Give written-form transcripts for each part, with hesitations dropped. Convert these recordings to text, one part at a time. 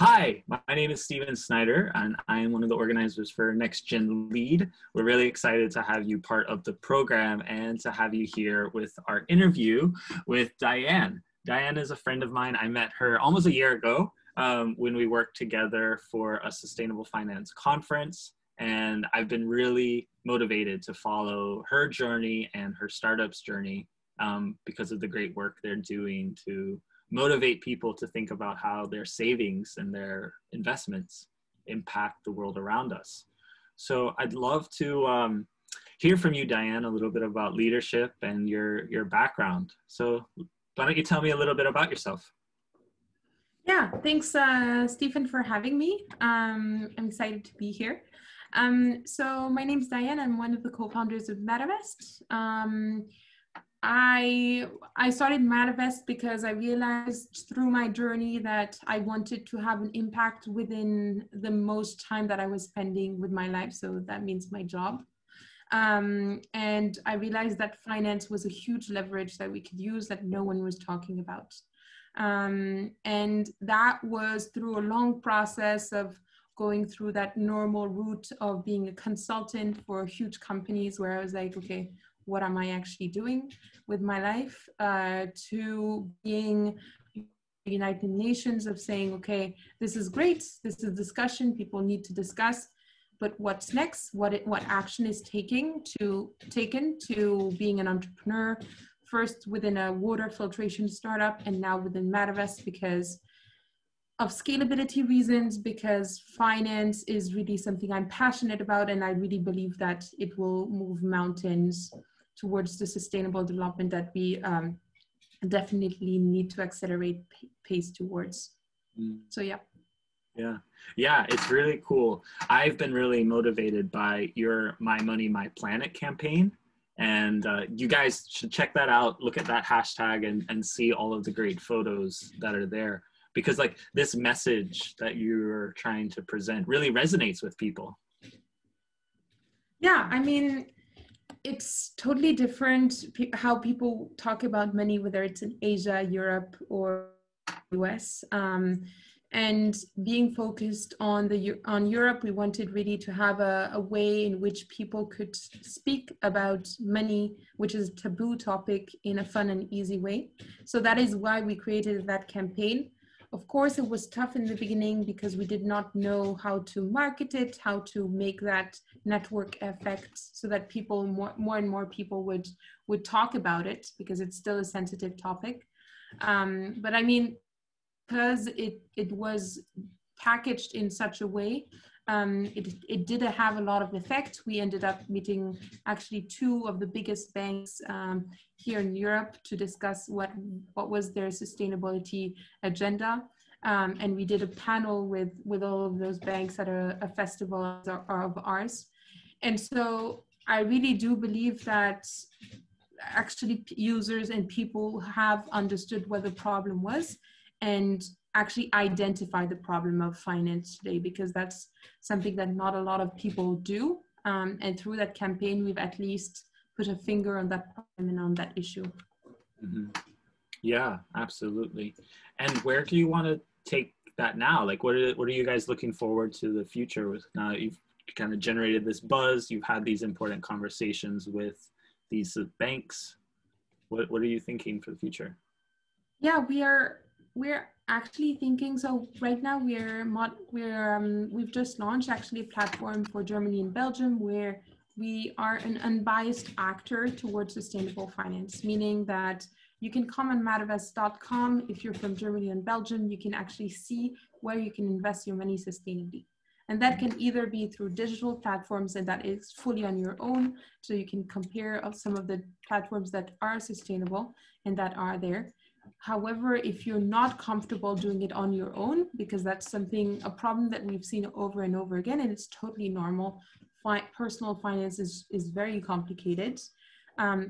Hi, my name is Stephen Snider, and I am one of the organizers for Next Gen Lead. We're really excited to have you part of the program and to have you here with our interview with Diane. Diane is a friend of mine. I met her almost a year ago when we worked together for a sustainable finance conference. And I've been really motivated to follow her journey and her startup's journey because of the great work they're doing to motivate people to think about how their savings and their investments impact the world around us. So I'd love to hear from you, Diane, a little bit about leadership and your background. So why don't you tell me a little bit about yourself? Yeah, thanks, Stephen, for having me. I'm excited to be here. So my name's Diane. I'm one of the co-founders of mattervest. I started mattervest because I realized through my journey that I wanted to have an impact within the most time that I was spending with my life. So that means my job. And I realized that finance was a huge leverage that we could use that no one was talking about. And that was through a long process of going through that normal route of being a consultant for huge companies where I was like, okay, what am I actually doing with my life, to being United Nations of saying, okay, this is great, this is discussion, people need to discuss, but what's next? What action is taken to being an entrepreneur, first within a water filtration startup and now within mattervest because of scalability reasons, because finance is really something I'm passionate about, and I really believe that it will move mountains towards the sustainable development that we definitely need to accelerate pace towards. So yeah. Yeah, it's really cool. I've been really motivated by your My Money, My Planet campaign. And you guys should check that out. Look at that hashtag and see all of the great photos that are there. Because like this message that you're trying to present really resonates with people. Yeah, I mean, it's totally different how people talk about money, whether it's in Asia, Europe, or US. And being focused on Europe, we wanted really to have a way in which people could speak about money, which is a taboo topic, in a fun and easy way. So that is why we created that campaign. Of course, it was tough in the beginning because we did not know how to market it, how to make that network effect so that people, more and more people would talk about it, because it's still a sensitive topic. But I mean, because it was packaged in such a way, it did have a lot of effect. We ended up meeting actually two of the biggest banks here in Europe to discuss what was their sustainability agenda. And we did a panel with all of those banks at a festival of ours. And so I really do believe that actually users and people have understood what the problem was and actually identify the problem of finance today, because that's something that not a lot of people do. And through that campaign, we've at least put a finger on that problem and on that issue. Mm-hmm. Yeah, absolutely. And where do you want to take that now? Like, what are you guys looking forward to the future with now? You've kind of generated this buzz. You've had these important conversations with these banks. What are you thinking for the future? Yeah, we're actually thinking, so right now we've just launched actually a platform for Germany and Belgium where we are an unbiased actor towards sustainable finance, meaning that you can come on mattervest.com. If you're from Germany and Belgium, you can actually see where you can invest your money sustainably. And that can either be through digital platforms, and that is fully on your own. So you can compare some of the platforms that are sustainable and that are there. However, if you're not comfortable doing it on your own, because that's a problem that we've seen over and over again, and it's totally normal. Personal finance is very complicated.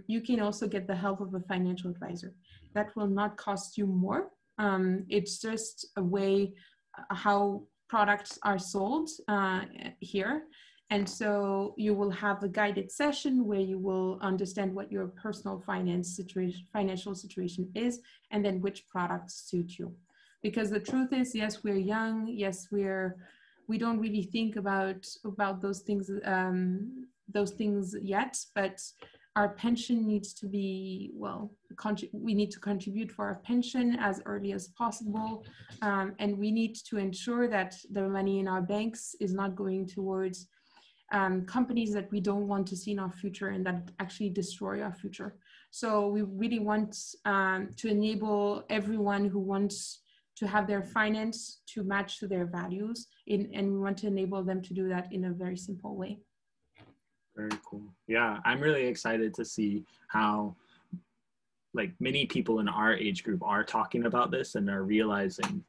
You can also get the help of a financial advisor. That will not cost you more. It's just a way how products are sold here. And so you will have a guided session where you will understand what your personal financial situation is, and then which products suit you. Because the truth is, yes, we're young. Yes, we don't really think about those things yet, but our pension needs to be, well, we need to contribute for our pension as early as possible. And we need to ensure that the money in our banks is not going towards companies that we don't want to see in our future and that actually destroy our future. So we really want to enable everyone who wants to have their finance to match to their values, and we want to enable them to do that in a very simple way. Very cool. Yeah, I'm really excited to see how like many people in our age group are talking about this and are realizing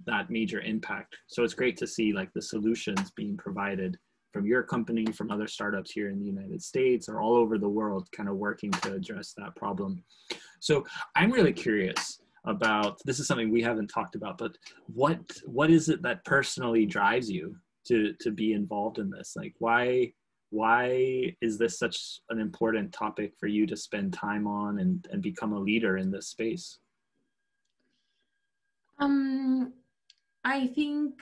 that major impact. So it's great to see like the solutions being provided from your company, from other startups here in the United States or all over the world, kind of working to address that problem. So I'm really curious about, this is something we haven't talked about, but what is it that personally drives you to be involved in this? Like why is this such an important topic for you to spend time on and become a leader in this space? I think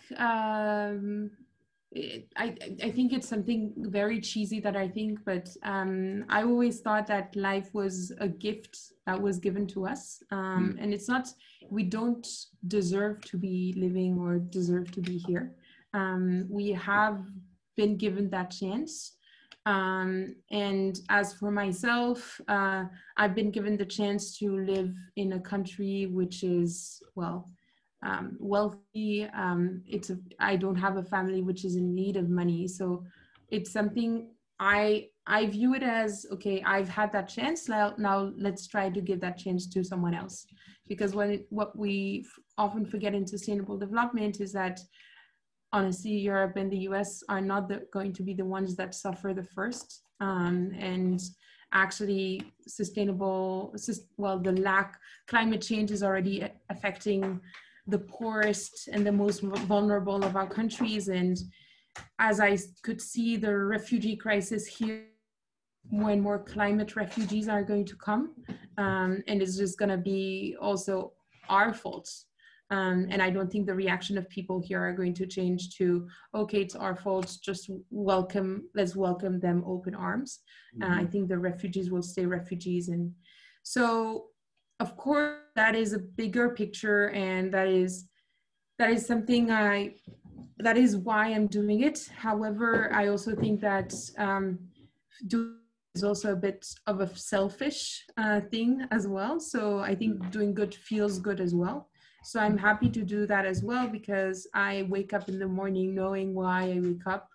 I think it's something very cheesy that I think, but I always thought that life was a gift that was given to us. And it's not, we don't deserve to be living or deserve to be here. We have been given that chance. And as for myself, I've been given the chance to live in a country which is, well, wealthy. I don't have a family which is in need of money. So it's something I view it as, okay, I've had that chance. Now let's try to give that chance to someone else. Because what we often forget in sustainable development is that, honestly, Europe and the US are not going to be the ones that suffer the first. And actually climate change is already affecting the poorest and the most vulnerable of our countries. And as I could see the refugee crisis here, more and more climate refugees are going to come. And it's just going to be also our fault. And I don't think the reaction of people here are going to change to, okay, it's our fault, just let's welcome them open arms. I think the refugees will stay refugees. And so, of course, that is a bigger picture, and that is something that is why I'm doing it. However, I also think that doing is also a bit of a selfish thing as well. So I think doing good feels good as well. So I'm happy to do that as well, because I wake up in the morning knowing why I wake up.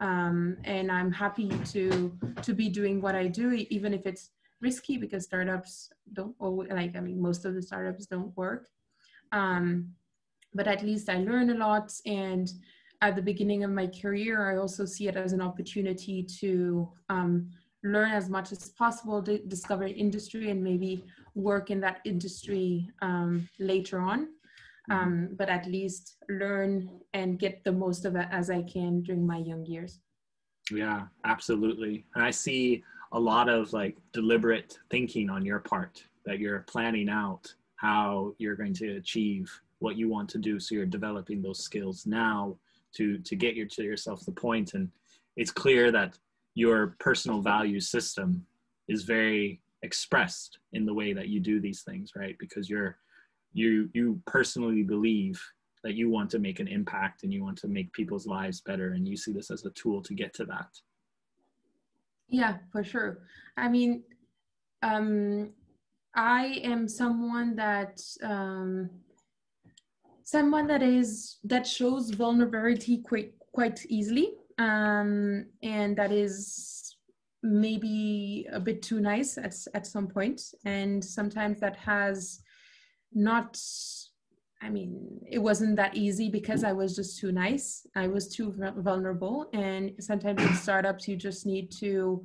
And I'm happy to be doing what I do, even if it's risky, because startups don't always, most of the startups don't work. But at least I learn a lot. And at the beginning of my career, I also see it as an opportunity to learn as much as possible, to discover industry and maybe work in that industry later on. But at least learn and get the most of it as I can during my young years. Yeah, absolutely. And I see a lot of like deliberate thinking on your part, that you're planning out how you're going to achieve what you want to do. So you're developing those skills now to get yourself the point. And it's clear that your personal value system is very expressed in the way that you do these things, right? Because you personally believe that you want to make an impact and you want to make people's lives better, and you see this as a tool to get to that. Yeah, for sure. I mean, I am someone that shows vulnerability quite easily, and that is maybe a bit too nice at some point, and sometimes that has not. I mean, it wasn't that easy because I was just too nice. I was too vulnerable. And sometimes in startups, you just need to,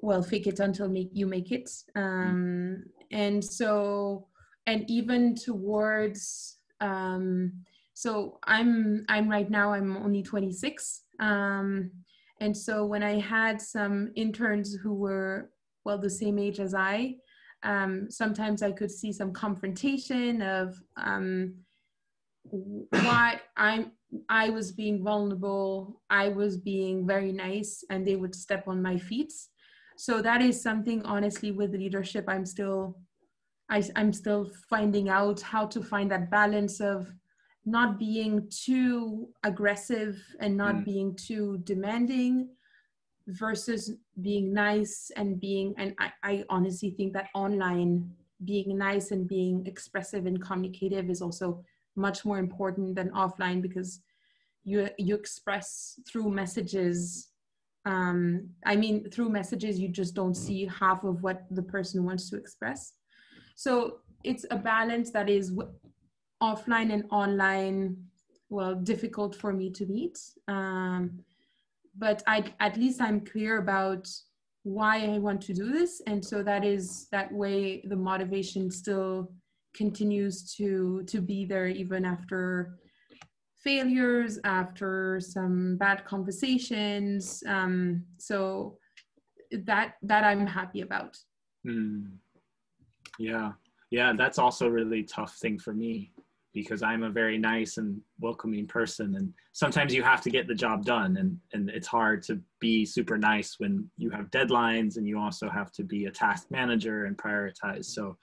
well, fake it until you make it. And so, and even towards, so I'm right now, I'm only 26. And so when I had some interns who were, well, the same age as I, sometimes I could see some confrontation of why I was being vulnerable, I was being very nice, and they would step on my feet. So that is something, honestly, with leadership, I'm still finding out how to find that balance of not being too aggressive and not being too demanding versus being nice and being, and I honestly think that online being nice and being expressive and communicative is also much more important than offline, because you express through messages. I mean, through messages, you just don't see half of what the person wants to express. So it's a balance that is offline and online, well, difficult for me to meet. But at least I'm clear about why I want to do this. And so that way the motivation still continues to be there even after failures, after some bad conversations. So that I'm happy about. Yeah. Yeah, that's also a really tough thing for me, because I'm a very nice and welcoming person, and sometimes you have to get the job done, and it's hard to be super nice when you have deadlines and you also have to be a task manager and prioritize. So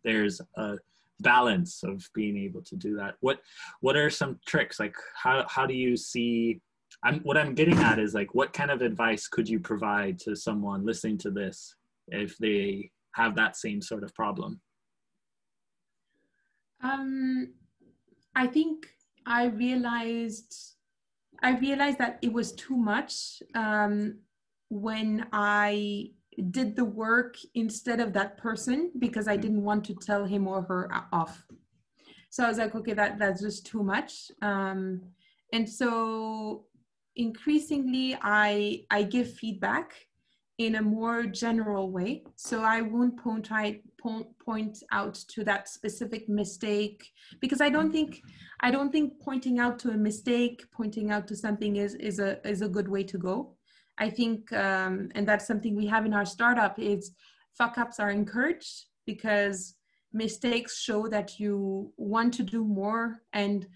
there's a balance of being able to do that. What are some tricks? Like how do you see, what I'm getting at is, like, what kind of advice could you provide to someone listening to this if they have that same sort of problem? I think I realized that it was too much when I did the work instead of that person, because I didn't want to tell him or her off. So I was like, okay, that's just too much. And so increasingly I give feedback in a more general way. So I won't point out to that specific mistake, because I don't think pointing out to a mistake, pointing out to something is a good way to go. I think, and that's something we have in our startup, is fuck ups are encouraged, because mistakes show that you want to do more and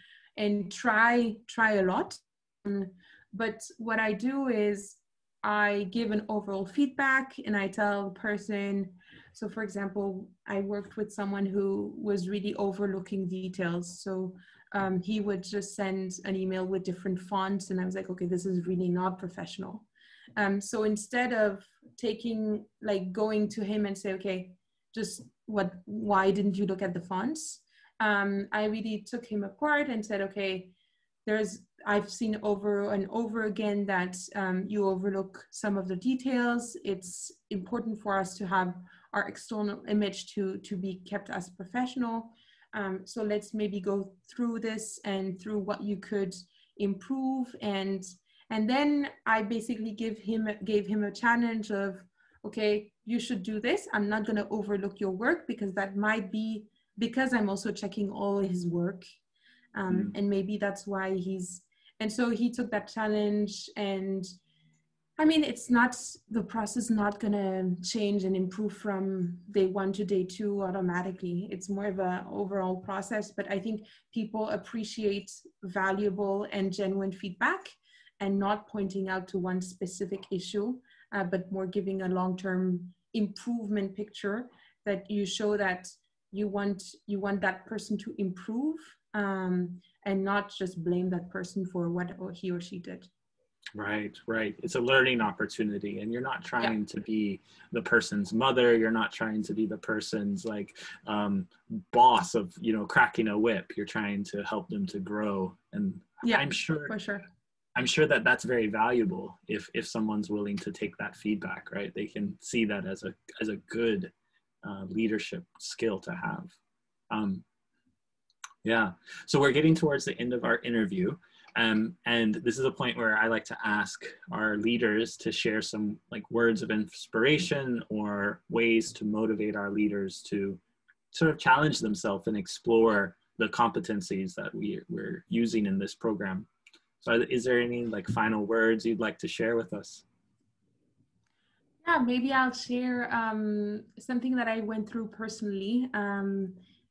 try a lot. But what I do is I give an overall feedback and I tell the person, so for example, I worked with someone who was really overlooking details. So he would just send an email with different fonts, and I was like, okay, this is really not professional. So instead of going to him and say, okay, just why didn't you look at the fonts? I really took him apart and said, okay, I've seen over and over again that you overlook some of the details. It's important for us to have our external image to be kept as professional. So let's maybe go through this and through what you could improve. And then I basically gave him a challenge of, okay, you should do this. I'm not going to overlook your work, because that might be because I'm also checking all his work. And maybe that's why and so he took that challenge. And I mean, the process not going to change and improve from day 1 to day 2 automatically. It's more of an overall process, but I think people appreciate valuable and genuine feedback, and not pointing out to one specific issue, but more giving a long-term improvement picture, that you show that you want that person to improve, and not just blame that person for what he or she did. Right. It's a learning opportunity, and you're not trying to be the person's mother. You're not trying to be the person's boss of, cracking a whip. You're trying to help them to grow. And I'm sure, for sure. I'm sure that that's very valuable if someone's willing to take that feedback, right? They can see that as a good leadership skill to have. So we're getting towards the end of our interview. And this is a point where I like to ask our leaders to share some words of inspiration or ways to motivate our leaders to sort of challenge themselves and explore the competencies that we're using in this program. So is there any final words you'd like to share with us? Yeah, maybe I'll share something that I went through personally.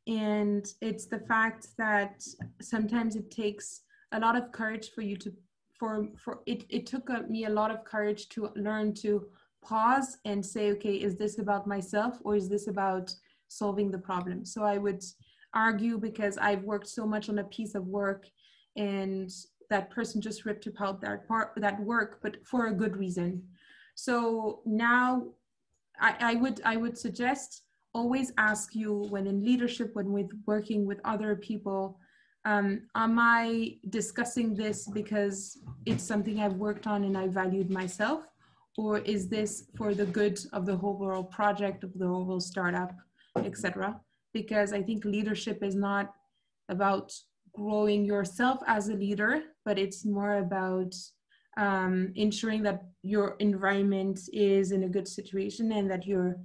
And it's the fact that sometimes it takes a lot of courage for you to, it took me a lot of courage to learn to pause and say, okay, is this about myself or is this about solving the problem? So I would argue, because I've worked so much on a piece of work and that person just ripped apart that work, but for a good reason. So now I would suggest, always ask you when in leadership, when with working with other people, am I discussing this because it's something I've worked on and I valued myself, or is this for the good of the overall project, of the overall startup, etc.? Because I think leadership is not about growing yourself as a leader, but it's more about ensuring that your environment is in a good situation and that you're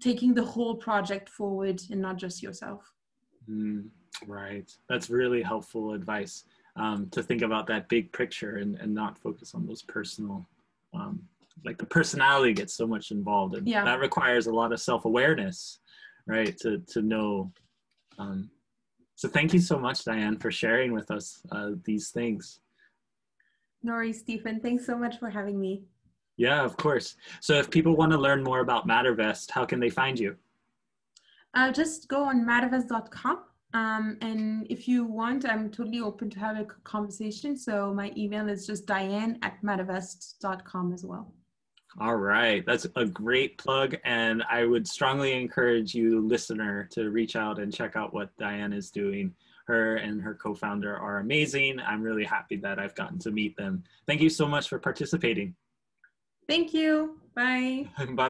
taking the whole project forward and not just yourself. Right. That's really helpful advice, to think about that big picture and not focus on those personal, like the personality gets so much involved, and that requires a lot of self-awareness, right? To know. So thank you so much, Diane, for sharing with us these things. No worries, Stephen. Thanks so much for having me. Yeah, of course. So if people want to learn more about mattervest, how can they find you? Just go on mattervest.com. And if you want, I'm totally open to have a conversation. So my email is just diane@mattervest.com as well. All right. That's a great plug. And I would strongly encourage you, listener, to reach out and check out what Diane is doing. Her and her co-founder are amazing. I'm really happy that I've gotten to meet them. Thank you so much for participating. Thank you. Bye. Bye.